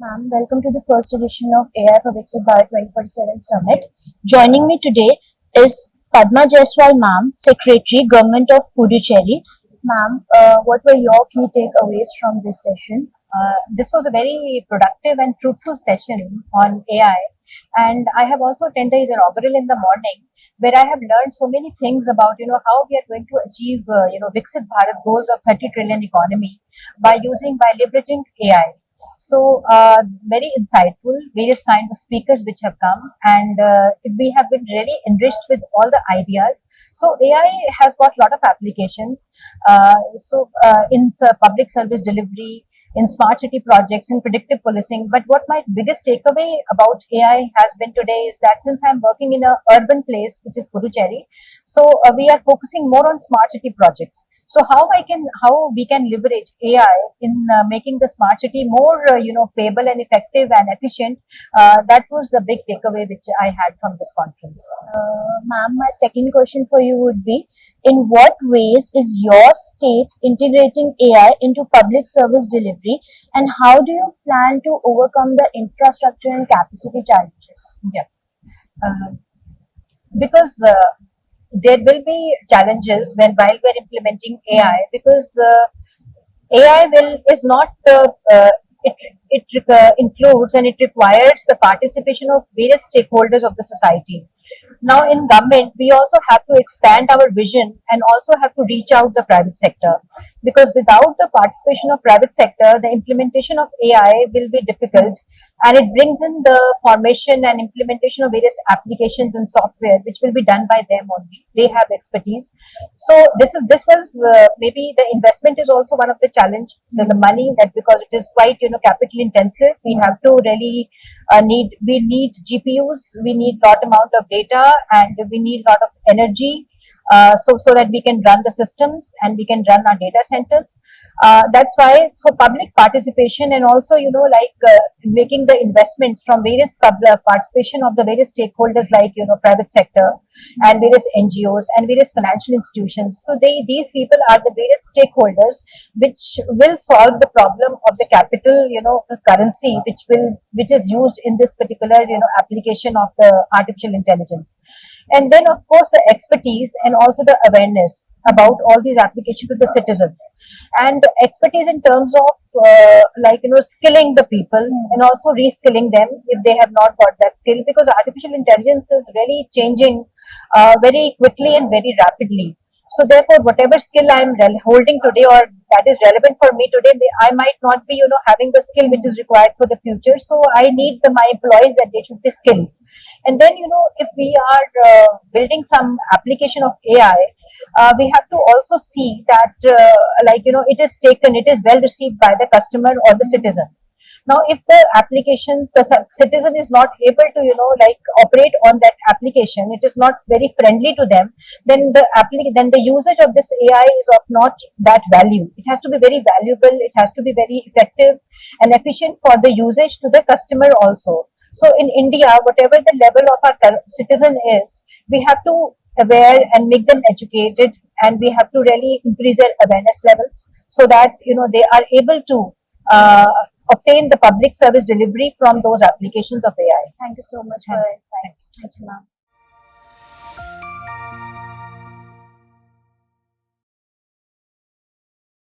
Ma'am. Welcome to the first edition of AI for Viksit Bharat 2047 Summit. Joining me today is Padma Jaiswal, ma'am, Secretary, Government of Puducherry. Ma'am, what were your key takeaways from this session? This was a very productive and fruitful session on AI. And I have also attended the inaugural in the morning, where I have learned so many things about, how we are going to achieve, Viksit Bharat goals of 30 trillion economy by leveraging AI. So, very insightful, various kinds of speakers which have come, and we have been really enriched with all the ideas. So, AI has got a lot of applications. In public service delivery, in smart city projects, in predictive policing. But what my biggest takeaway about AI has been today is that since I'm working in a urban place, which is Puducherry, so we are focusing more on smart city projects. So how we can leverage AI in making the smart city more, payable and effective and efficient. That was the big takeaway which I had from this conference. Ma'am, my second question for you would be, in what ways is your state integrating AI into public service delivery, and how do you plan to overcome the infrastructure and capacity challenges? Yeah. Because there will be challenges while we're implementing AI, because is not includes and it requires the participation of various stakeholders of the society. Now, in government, we also have to expand our vision and also have to reach out the private sector, because without the participation of private sector, the implementation of AI will be difficult, and it brings in the formation and implementation of various applications and software, which will be done by them only. They have expertise. So this was maybe the investment is also one of the challenge. The money, that because it is quite capital intensive, we have to really we need GPUs, we need lot amount of data, and we need lot of energy, so that we can run the systems and we can run our data centers. That's why, so public participation, and also making the investments from various public participation of the various stakeholders, like private sector and various NGOs and various financial institutions. So these people are the various stakeholders which will solve the problem of the capital, currency, which is used in this particular application of the artificial intelligence. And then of course the expertise and also the awareness about all these applications to the citizens, and expertise in terms of skilling the people and also reskilling them if they have not got that skill, because artificial intelligence is really changing very quickly and very rapidly. So therefore, whatever skill I am holding today, or that is relevant for me today, I might not be, having the skill which is required for the future. So I need my employees that they should be skilled. And then, if we are building some application of AI, we have to also see that, it is well received by the customer or the citizens. Now, if the applications, the citizen is not able to, operate on that application, it is not very friendly to them, then the usage of this AI is of not that value. It has to be very valuable, it has to be very effective and efficient for the usage to the customer also. So in India, whatever the level of our citizen is, we have to aware and make them educated, and we have to really increase their awareness levels, so that they are able to obtain the public service delivery from those applications of AI. Thank you so much for your insights. Thank you, ma'am.